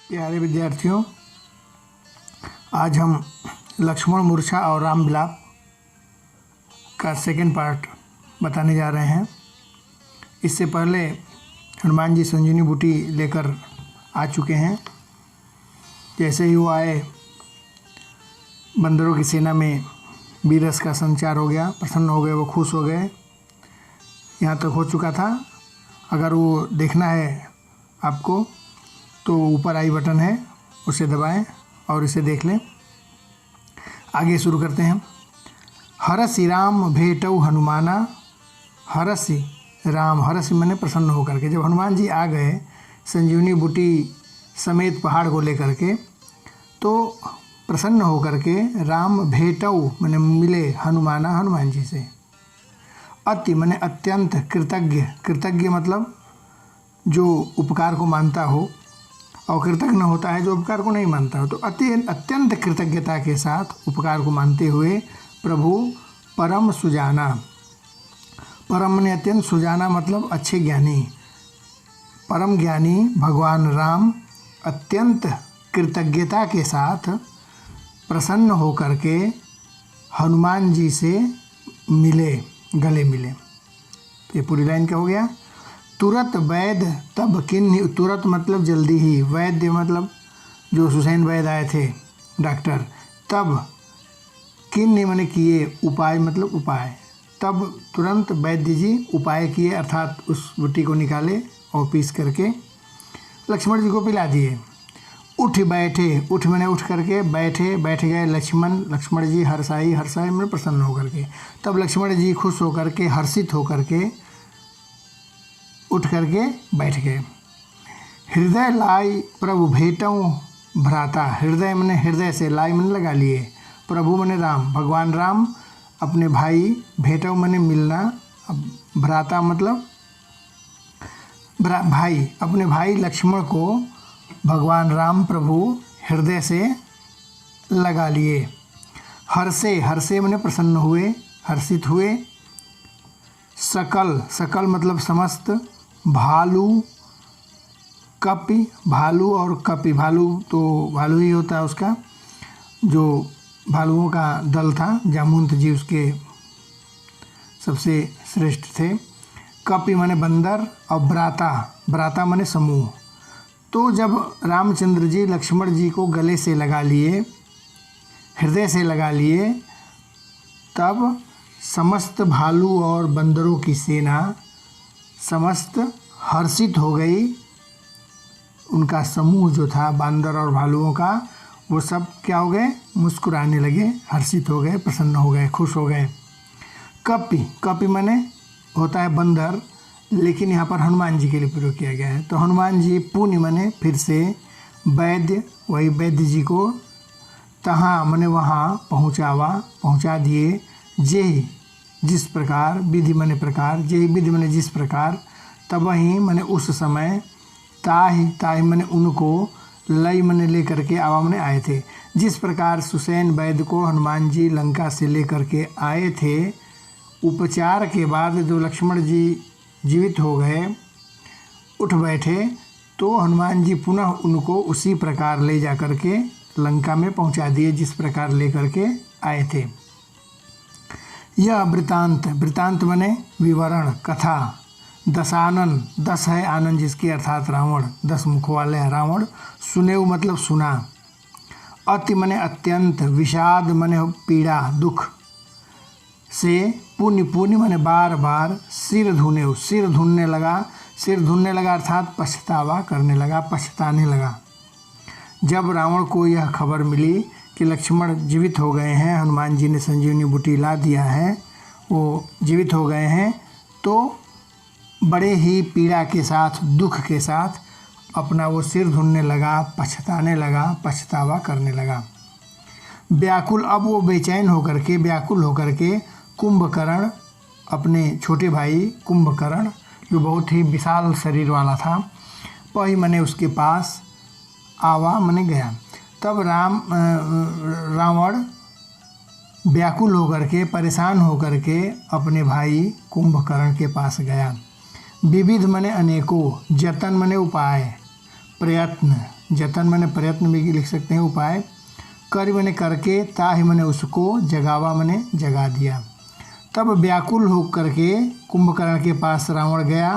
प्यारे विद्यार्थियों, आज हम लक्ष्मण मूर्छा और राम विलाप का सेकंड पार्ट बताने जा रहे हैं। इससे पहले हनुमान जी संजीवनी बूटी लेकर आ चुके हैं। जैसे ही वो आए, बंदरों की सेना में वीरस का संचार हो गया, प्रसन्न हो गए, वो खुश हो गए। यहाँ तक हो चुका था। अगर वो देखना है आपको तो ऊपर आई बटन है, उसे दबाएं और इसे देख लें। आगे शुरू करते हैं। हरसि राम भेटौ हनुमाना। हरसि राम, हरसि माने प्रसन्न होकर के। जब हनुमान जी आ गए संजीवनी बूटी समेत पहाड़ को लेकर के, तो प्रसन्न होकर के राम भेटौ माने मिले हनुमाना, हनुमान जी से। अति माने अत्यंत, कृतज्ञ, कृतज्ञ मतलब जो उपकार को मानता हो, और कृतज्ञ होता है जो उपकार को नहीं मानता हो। तो अत्यंत कृतज्ञता के साथ उपकार को मानते हुए प्रभु परम सुजाना, परम माने अत्यंत, सुजाना मतलब अच्छे ज्ञानी, परम ज्ञानी भगवान राम अत्यंत कृतज्ञता के साथ प्रसन्न होकर के हनुमान जी से मिले, गले मिले। ये पूरी लाइन क्या हो गया? तुरत वैद्य तब किन्हि, तुरत मतलब जल्दी ही, वैद्य मतलब जो सुसैन वैद्य आए थे डॉक्टर, तब किन्हि माने किए, उपाय मतलब उपाय, तब तुरंत वैद्य जी उपाय किए, अर्थात उस बूटी को निकाले और पीस करके लक्ष्मण जी को पिला दिए। उठ बैठे, उठ मैंने उठ करके, बैठ गए लक्ष्मण जी हर्षाई, हर्षाई मैंने प्रसन्न होकर के। तब लक्ष्मण जी खुश होकर के, हर्षित होकर के उठ करके बैठ गए। हृदय लाई प्रभु भेटौ भ्राता, हृदय मैंने हृदय से, लाई मैंने लगा लिए, प्रभु मैंने राम, भगवान राम अपने भाई, भेटौ मैंने मिलना, भ्राता मतलब भाई, अपने भाई लक्ष्मण को भगवान राम प्रभु हृदय से लगा लिए। हर्षे, हर्षे मैंने प्रसन्न हुए, हर्षित हुए। सकल, सकल मतलब समस्त, भालू कपि, भालू और कपि, भालू तो भालू ही होता है उसका, जो भालुओं का दल था, जामवंत जी उसके सबसे श्रेष्ठ थे। कपि माने बंदर, और भ्राता, भ्राता माने समूह। तो जब रामचंद्र जी लक्ष्मण जी को गले से लगा लिए, हृदय से लगा लिए, तब समस्त भालू और बंदरों की सेना समस्त हर्षित हो गई। उनका समूह जो था बंदर और भालुओं का, वो सब क्या हो गए? मुस्कुराने लगे, हर्षित हो गए, प्रसन्न हो गए, खुश हो गए। कपि, कपि माने होता है बंदर, लेकिन यहाँ पर हनुमान जी के लिए प्रयोग किया गया है। तो हनुमान जी पुण्य माने फिर से, वैद्य वही वैद्य जी को, तहाँ माने वहाँ पहुँचा दिए। जे जिस प्रकार, विधि माने प्रकार, जे विधि माने जिस प्रकार, तब वहीं माने उस समय, ताहि, ताहि माने उनको, लय माने लेकर के, आवा माने आए थे। जिस प्रकार सुसैन वैद्य को हनुमान जी लंका से लेकर के आए थे, उपचार के बाद जो लक्ष्मण जी जीवित हो गए, उठ बैठे, तो हनुमान जी पुनः उनको उसी प्रकार ले जा कर के लंका में पहुंचा दिए, जिस प्रकार ले करके आए थे। यह वृतांत, वृतांत माने विवरण, कथा। दशानन, दस है आनंद जिसके, अर्थात रावण, 10 मुख वाले हैं रावण। सुनेऊ मतलब सुना। अति माने अत्यंत, विषाद माने पीड़ा, दुख से, पुण्य, पुण्य माने बार बार, सिर धुने, सिर धुनने लगा, सिर धुनने लगा अर्थात पछतावा करने लगा, पछताने लगा। जब रावण को यह खबर मिली कि लक्ष्मण जीवित हो गए हैं, हनुमान जी ने संजीवनी बूटी ला दिया है, वो जीवित हो गए हैं, तो बड़े ही पीड़ा के साथ, दुख के साथ अपना वो सिर धुनने लगा, पछताने लगा, पछतावा करने लगा। व्याकुल, अब वो बेचैन होकर के, व्याकुल होकर के, कुंभकर्ण, अपने छोटे भाई कुंभकर्ण, जो बहुत ही विशाल शरीर वाला था, वही मैंने उसके पास आवा मैंने गया। तब रावण व्याकुल होकर के, परेशान होकर के अपने भाई कुंभकर्ण के पास गया। विविध मने अनेकों, जतन मने उपाय, प्रयत्न, जतन मैंने प्रयत्न भी लिख सकते हैं, उपाय। कर मैंने करके, ताहि मैंने उसको, जगावा मैंने जगा दिया। तब व्याकुल हो करके कुंभकर्ण के पास रावण गया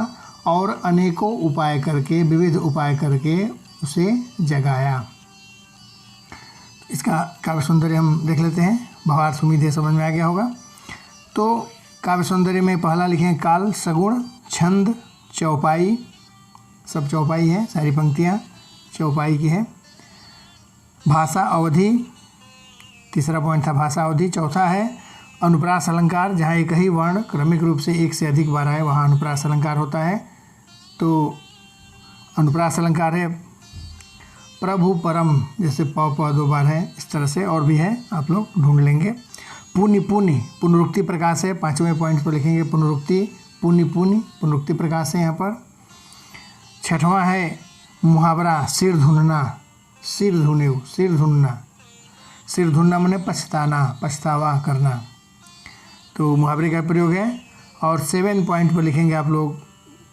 और अनेकों उपाय करके, विविध उपाय करके उसे जगाया। इसका काव्य सौंदर्य हम देख लेते हैं। भावार्थ उम्मीद है समझ में आ गया होगा। तो काव्य सौंदर्य में पहला लिखें काल, सगुण, छंद, चौपाई, सब चौपाई है, सारी पंक्तियाँ चौपाई की है। भाषा अवधि, तीसरा पॉइंट था भाषा अवधि। चौथा है अनुप्रास अलंकार, जहाँ एक ही वर्ण क्रमिक रूप से एक से अधिक बार आए वहाँ अनुप्रास अलंकार होता है। तो अनुप्रास अलंकार है प्रभु परम, जैसे प दो बार है, इस तरह से और भी है, आप लोग ढूंढ लेंगे। पुनि पुनि, पुनरुक्ति प्रकाश है, 5वें पॉइंट पर लिखेंगे पुनरुक्ति, पुनि पुनि, पुनरुक्ति प्रकाश है यहाँ पर। 6वां है मुहावरा सिर धुनना, सिर धुने, सिर धुनना, सिर धुनना मैंने पछताना, पछतावा करना, तो मुहावरे का प्रयोग है। और 7 पॉइंट पर लिखेंगे आप लोग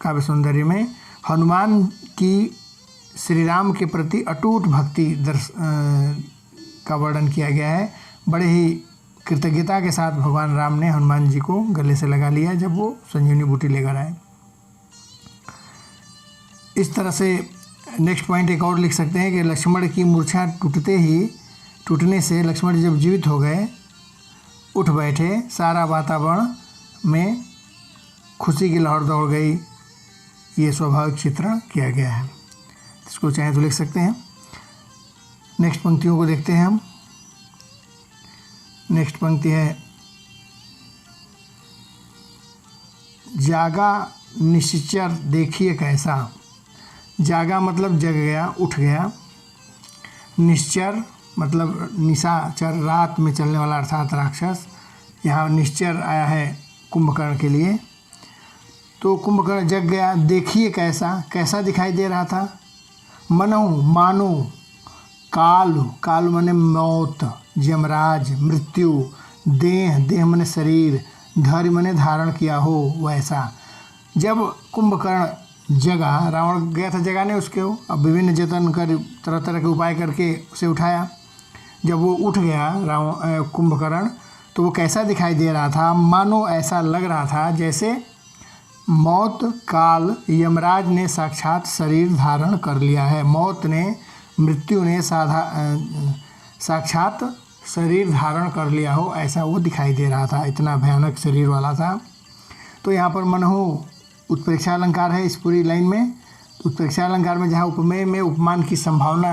काव्य सौंदर्य में हनुमान की श्री राम के प्रति अटूट भक्ति का वर्णन किया गया है। बड़े ही कृतज्ञता के साथ भगवान राम ने हनुमान जी को गले से लगा लिया जब वो संजीवनी बूटी लेकर आए। इस तरह से नेक्स्ट पॉइंट एक और लिख सकते हैं कि लक्ष्मण की मूर्छा टूटने से लक्ष्मण जब जीवित हो गए, उठ बैठे, सारा वातावरण में खुशी की लहर दौड़ गई, ये स्वाभाविक चित्रण किया गया है। इसको चाहे तो लिख सकते हैं। नेक्स्ट पंक्तियों को देखते हैं हम। नेक्स्ट पंक्ति है जागा निश्चर देखिए कैसा। जागा मतलब जग गया, उठ गया। निश्चर मतलब निशाचर, रात में चलने वाला अर्थात राक्षस। यहाँ निश्चर आया है कुंभकर्ण के लिए। तो कुंभकर्ण जग गया, देखिए कैसा, कैसा दिखाई दे रहा था। मनहु मानो, काल, काल माने मौत, यमराज मृत्यु, देह, देह माने शरीर, धैर्य माने धारण किया हो वैसा। जब कुंभकर्ण जगा, रावण गया था जगाने उसके, अब विभिन्न जतन कर तरह तरह के उपाय करके उसे उठाया। जब वो उठ गया रावण कुंभकर्ण, तो वो कैसा दिखाई दे रहा था, मानो ऐसा लग रहा था जैसे मौत, काल, यमराज ने साक्षात शरीर धारण कर लिया है। मौत ने, मृत्यु ने साक्षात शरीर धारण कर लिया हो, ऐसा वो दिखाई दे रहा था, इतना भयानक शरीर वाला था। तो यहाँ पर मनहु उत्प्रेक्षा अलंकार है इस पूरी लाइन में। उत्प्रेक्षा अलंकार में जहाँ उपमेय में उपमान की संभावना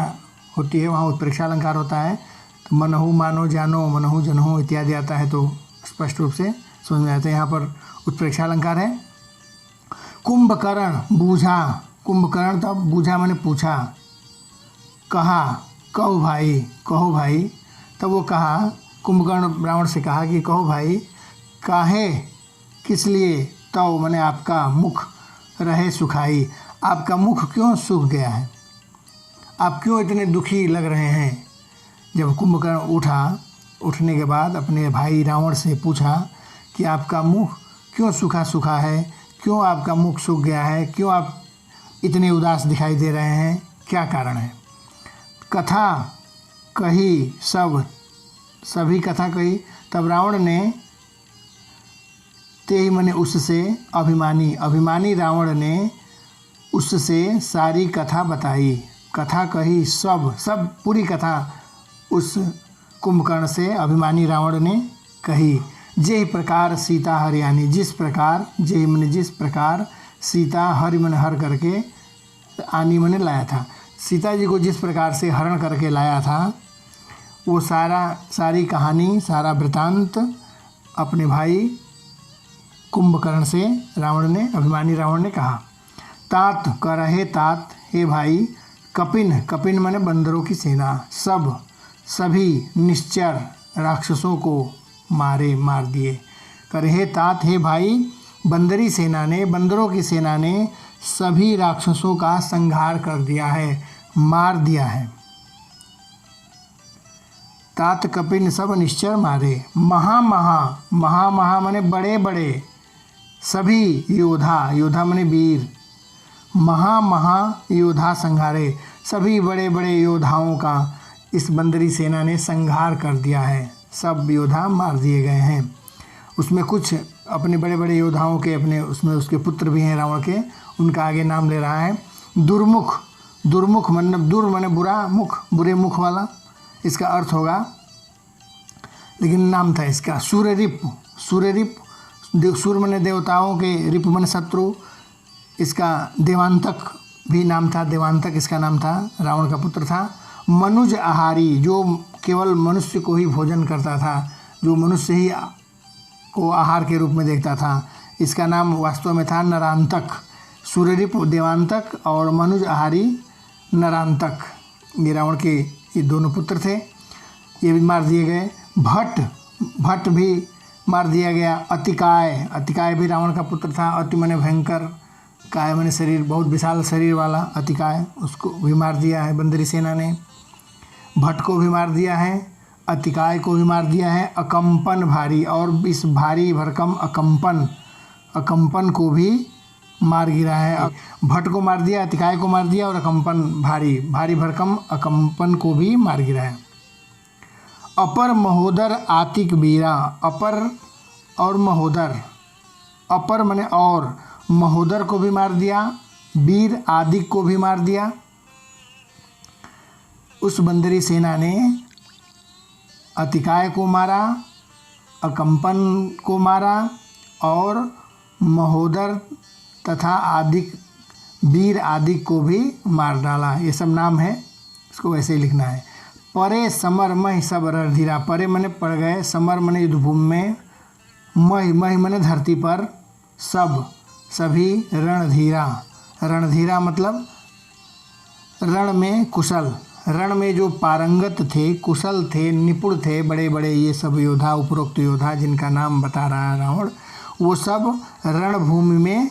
होती है वहाँ उत्प्रेक्षा अलंकार होता है। तो मनहु मानो, जानो, मनहु जनहु इत्यादि आता है तो स्पष्ट रूप से समझ में आता है। यहाँ पर उत्प्रेक्षा अलंकार है। कुंभकर्ण बूझा, कुंभकर्ण तब बूझा मैंने पूछा, कहा, कहो भाई, कहो भाई। तब वो कहा, कुंभकर्ण रावण से कहा कि कहो भाई, काहे, किस लिए, तव मैंने आपका मुख रहे सुखाई, आपका मुख क्यों सूख गया है, आप क्यों इतने दुखी लग रहे हैं। जब कुंभकर्ण उठा, उठने के बाद अपने भाई रावण से पूछा कि आपका मुख क्यों सूखा सूखा है, क्यों आपका मुख सूख गया है, क्यों आप इतने उदास दिखाई दे रहे हैं, क्या कारण है। कथा कही, सभी कथा कही। तब रावण ने ते ही मने उससे, अभिमानी, अभिमानी रावण ने उससे सारी कथा बताई। कथा कही, सब पूरी कथा उस कुंभकर्ण से अभिमानी रावण ने कही। जे प्रकार सीता हरियाणी, जिस प्रकार, जे मैंने जिस प्रकार, सीता हरि मन हर करके, आनी मैंने लाया था, सीता जी को जिस प्रकार से हरण करके लाया था, वो सारी कहानी, सारा वृतांत अपने भाई कुंभकर्ण से रावण ने, अभिमानी रावण ने कहा। तात कर हे तात, हे भाई, कपिन, कपिन माने बंदरों की सेना, सभी निश्चर राक्षसों को मार दिए। कर हे तात, हे भाई, बंदरी सेना ने, बंदरों की सेना ने सभी राक्षसों का संहार कर दिया है, मार दिया है। तात कपिन सब निश्चर मारे। महा माने बड़े बड़े, सभी योद्धा, योद्धा माने वीर, महा योद्धा संहारे, सभी बड़े बड़े योद्धाओं का इस बंदरी सेना ने संहार कर दिया है। सब योद्धा मार दिए गए हैं। उसमें कुछ अपने बड़े बड़े योद्धाओं के अपने उसमें उसके पुत्र भी हैं रावण के, उनका आगे नाम ले रहा है। दुर्मुख, दुर्मुख मतलब दुर माने बुरा, मुख बुरे मुख वाला, इसका अर्थ होगा, लेकिन नाम था इसका सूर्यरिप। सूर्यरिप, सूर्य माने देवताओं के, रिप माने शत्रु, इसका देवांतक भी नाम था, देवांतक इसका नाम था, रावण का पुत्र था। मनुज आहारी, जो केवल मनुष्य को ही भोजन करता था, जो मनुष्य ही को आहार के रूप में देखता था, इसका नाम वास्तव में था नरांतक। सूर्यरिप देवांतक और मनुज आहारी नरांतक, ये रावण के ये दोनों पुत्र थे, ये भी मार दिए गए। भट्ट, भट्ट भी मार दिया गया। अतिकाय, अतिकाय भी रावण का पुत्र था। अति माने भयंकर, काय माने शरीर, बहुत विशाल शरीर वाला अतिकाय, उसको भी मार दिया है बंदरी सेना ने। भट्ट को भी मार दिया है, अतिकाय को भी मार दिया है। अकंपन भारी, और इस भारी भरकम अकंपन, अकंपन को भी मार गिरा है। भट्ट को मार दिया, अतिकाय को मार दिया, और अकंपन भारी, भारी भरकम अकंपन को भी मार गिरा है। अपर महोदर आतिक वीरा, अपर और महोदर, अपर माने और, महोदर को भी मार दिया, वीर आदिक को भी मार दिया। उस बंदरी सेना ने अतिकाय को मारा, अकंपन को मारा, और महोदर तथा आदिक, वीर आदिक को भी मार डाला। ये सब नाम है, इसको वैसे ही लिखना है। परे समर मह सब रणधीरा, परे मने पड़ गए, समर मने युद्धभूमि में, मह मह मने धरती पर, सब सभी रणधीरा, रणधीरा मतलब रण में कुशल, रण में जो पारंगत थे, कुशल थे, निपुण थे, बड़े बड़े ये सब योद्धा, उपरोक्त योद्धा जिनका नाम बता रहा है रावण, वो सब रणभूमि में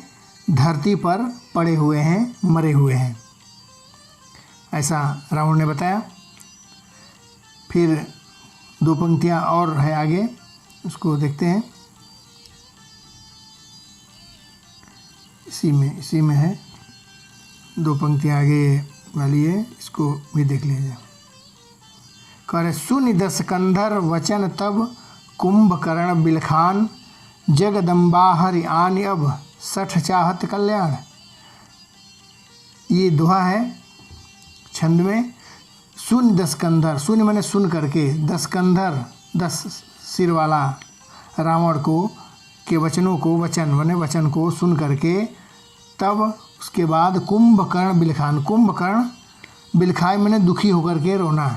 धरती पर पड़े हुए हैं, मरे हुए हैं, ऐसा रावण ने बताया। फिर दो पंक्तियाँ और है आगे, उसको देखते हैं। इसी में है, दो पंक्तियाँ आगे वाली है, इसको भी देख लीजिए। करे सुनि दस कंधर वचन तब, कुंभकर्ण बिलखान, जगदम्बा हरि आन अब, सठ चाहत कल्याण। ये दोहा है छंद में। सुन दस कंधर, सुन मैंने सुन करके, दस कंधर 10 सिर वाला रावण को के वचनों को, वचन मैंने वचन को सुन करके, तब उसके बाद कुंभकर्ण बिलखान, कुंभकर्ण बिलखाए मैंने दुखी होकर के रोना,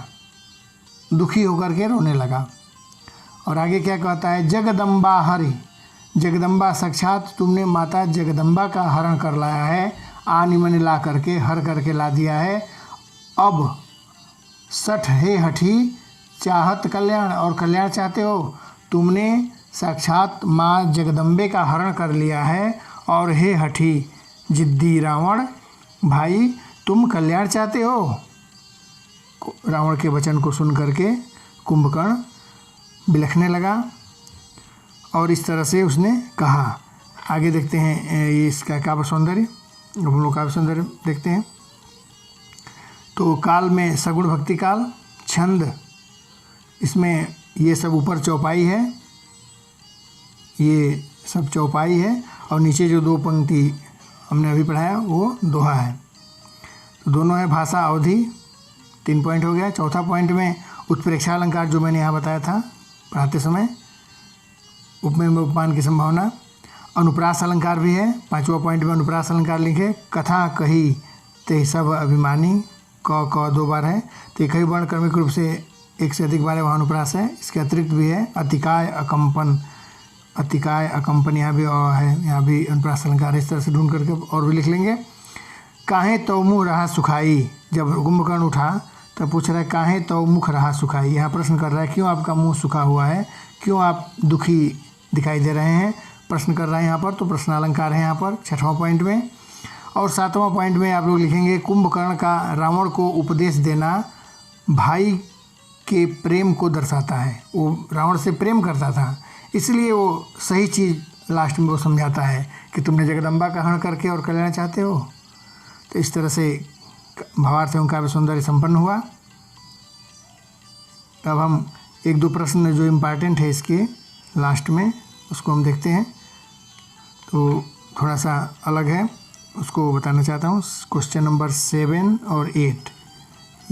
दुखी होकर के रोने लगा। और आगे क्या कहता है, जगदम्बा हरि, जगदम्बा साक्षात तुमने माता जगदम्बा का हरण कर लाया है, आनी मैंने ला करके, हर करके ला दिया है। अब सठ हे हठी चाहत कल्याण, और कल्याण चाहते हो, तुमने साक्षात माँ जगदम्बे का हरण कर लिया है। और हे हठी जिद्दी रावण भाई, तुम कल्याण चाहते हो। रावण के वचन को सुन करके कुंभकर्ण बिलखने लगा, और इस तरह से उसने कहा। आगे देखते हैं ये इसका काव्य सौंदर्य, हम लोग काव्य सौंदर्य देखते हैं। तो काल में सगुण भक्ति काल, छंद इसमें ये सब ऊपर चौपाई है, ये सब चौपाई है, और नीचे जो दो पंक्ति हमने अभी पढ़ाया वो दोहा है। तो दोनों है भाषा अवधि, 3 पॉइंट हो गया। चौथा पॉइंट में उत्प्रेक्षा अलंकार जो मैंने यहाँ बताया था पढ़ाते समय, उपमेय में उपमान की संभावना। अनुप्रास अलंकार भी है, 5वां पॉइंट में अनुप्रास अलंकार लिखे। कथा कही ते सब अभिमानी, क 2 बार है, तो एक ही वर्ण क्रमिक रूप से एक से अधिक बार है, वहाँ अनुप्रास है। इसके अतिरिक्त भी है अतिकाय अकंपन, अतिकाय अकंपन यहाँ भी है, यहाँ भी अनुप्रास अलंकार है। इस तरह से ढूंढ करके और भी लिख लेंगे। काहे तो मुँह रहा सुखाई, जब कुंभकर्ण उठा तब पूछ रहा है काहे तो मुख रहा सुखाई, यहाँ प्रश्न कर रहा है क्यों आपका मुँह सूखा हुआ है, क्यों आप दुखी दिखाई दे रहे हैं, प्रश्न कर रहा है यहाँ पर। तो प्रश्न अलंकार है यहाँ पर 6वां पॉइंट में। और 7वां पॉइंट में आप लोग लिखेंगे कुंभकर्ण का रावण को उपदेश देना भाई के प्रेम को दर्शाता है। वो रावण से प्रेम करता था, इसलिए वो सही चीज़ लास्ट में वो समझाता है कि तुमने जगदम्बा का हरण करके और कल्याण चाहते हो। तो इस तरह से भावार्थ एवं काव्य सौंदर्य संपन्न हुआ। अब हम एक दो प्रश्न जो इम्पॉर्टेंट है इसके लास्ट में उसको हम देखते हैं, तो थोड़ा सा अलग है, उसको बताना चाहता हूँ। क्वेश्चन नंबर 7 और 8,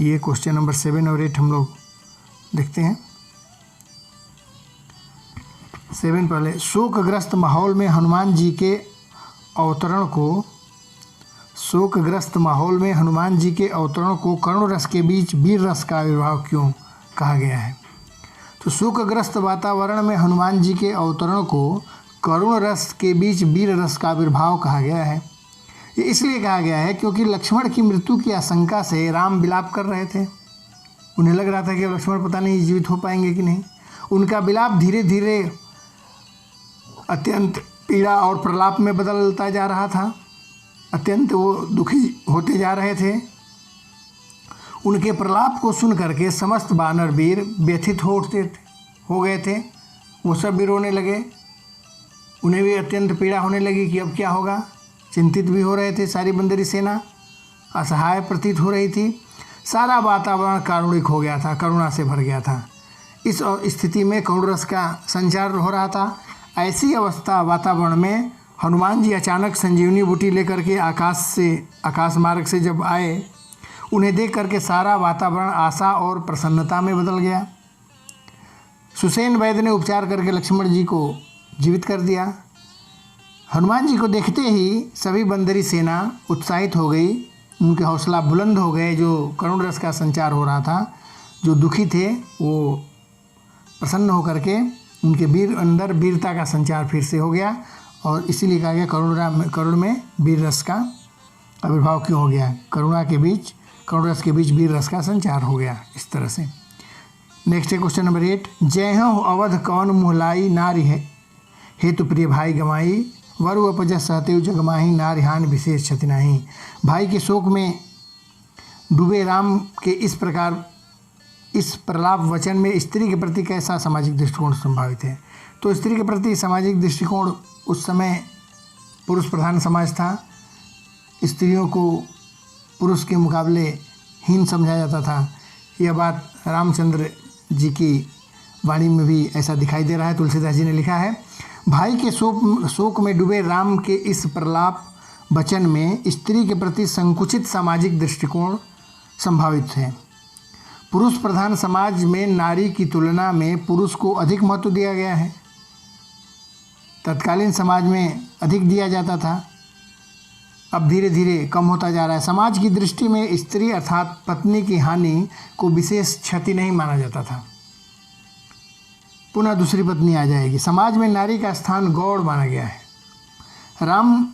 ये क्वेश्चन नंबर 7 और 8 हम लोग देखते हैं। 7 पहले, शोकग्रस्त माहौल में हनुमान जी के अवतरण को करुण रस के बीच वीर रस का आविर्भाव क्यों कहा गया है? तो शोकग्रस्त वातावरण में हनुमान जी के अवतरण को करुण रस के बीच वीर रस का आविर्भाव कहा गया है। ये इसलिए कहा गया है क्योंकि लक्ष्मण की मृत्यु की आशंका से राम विलाप कर रहे थे। उन्हें लग रहा था कि लक्ष्मण पता नहीं जीवित हो पाएंगे कि नहीं। उनका विलाप धीरे धीरे अत्यंत पीड़ा और प्रलाप में बदलता जा रहा था। अत्यंत वो दुखी होते जा रहे थे। उनके प्रलाप को सुन करके समस्त वानर वीर व्यथित हो गए थे। वो सब भी रोने लगे। उन्हें भी अत्यंत पीड़ा होने लगी कि अब क्या होगा। चिंतित भी हो रहे थे। सारी बंदरी सेना असहाय प्रतीत हो रही थी। सारा वातावरण कारुणिक हो गया था, करुणा से भर गया था। इस स्थिति में करुण रस का संचार हो रहा था। ऐसी अवस्था वातावरण में हनुमान जी अचानक संजीवनी बूटी लेकर के आकाश मार्ग से जब आए, उन्हें देख करके सारा वातावरण आशा और प्रसन्नता में बदल गया। सुसेन वैद्य ने उपचार करके लक्ष्मण जी को जीवित कर दिया। हनुमान जी को देखते ही सभी बंदरी सेना उत्साहित हो गई। उनके हौसला बुलंद हो गए। जो करुण रस का संचार हो रहा था, जो दुखी थे वो प्रसन्न होकर के उनके अंदर वीरता का संचार फिर से हो गया। और इसीलिए कहा गया करुण में वीर रस का आविर्भाव क्यों हो गया। करुण रस के बीच वीर रस का संचार हो गया इस तरह से। नेक्स्ट है क्वेश्चन नंबर 8, जय हो अवध कौन मुहलाई नारी है हेतु प्रिय भाई गमाई वरु अपजस सहते जगमाही नारी हान विशेष क्षति नाही। भाई के शोक में डूबे राम के इस प्रलाप वचन में स्त्री के प्रति कैसा सामाजिक दृष्टिकोण संभावित है? तो स्त्री के प्रति सामाजिक दृष्टिकोण उस समय पुरुष प्रधान समाज था। स्त्रियों को पुरुष के मुकाबले हीन समझा जाता था। यह बात रामचंद्र जी की वाणी में भी ऐसा दिखाई दे रहा है। तुलसीदास जी ने लिखा है, भाई के शोक में डूबे राम के इस प्रलाप वचन में स्त्री के प्रति संकुचित सामाजिक दृष्टिकोण संभावित है। पुरुष प्रधान समाज में नारी की तुलना में पुरुष को अधिक महत्व दिया गया है। तत्कालीन समाज में अधिक दिया जाता था, अब धीरे धीरे कम होता जा रहा है। समाज की दृष्टि में स्त्री अर्थात पत्नी की हानि को विशेष क्षति नहीं माना जाता था। पुनः दूसरी पत्नी आ जाएगी। समाज में नारी का स्थान गौण माना गया है। राम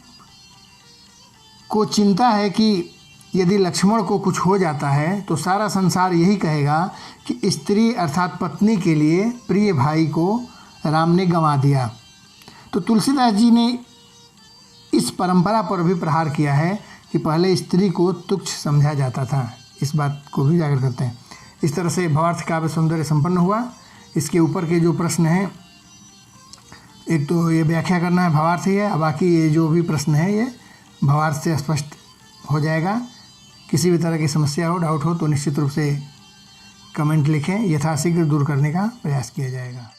को चिंता है कि यदि लक्ष्मण को कुछ हो जाता है तो सारा संसार यही कहेगा कि स्त्री अर्थात पत्नी के लिए प्रिय भाई को राम ने गंवा दिया। तो तुलसीदास जी ने इस परंपरा पर भी प्रहार किया है कि पहले स्त्री को तुच्छ समझा जाता था। इस बात को भी उजागर करते हैं। इस तरह से भावार्थ काव्य सौंदर्य संपन्न हुआ। इसके ऊपर के जो प्रश्न हैं, एक तो ये व्याख्या करना है, भावार्थ ही है। अब बाकी ये जो भी प्रश्न है ये भावार्थ से स्पष्ट हो जाएगा। किसी भी तरह की समस्या हो, डाउट हो तो निश्चित रूप से कमेंट लिखें, यथाशीघ्र दूर करने का प्रयास किया जाएगा।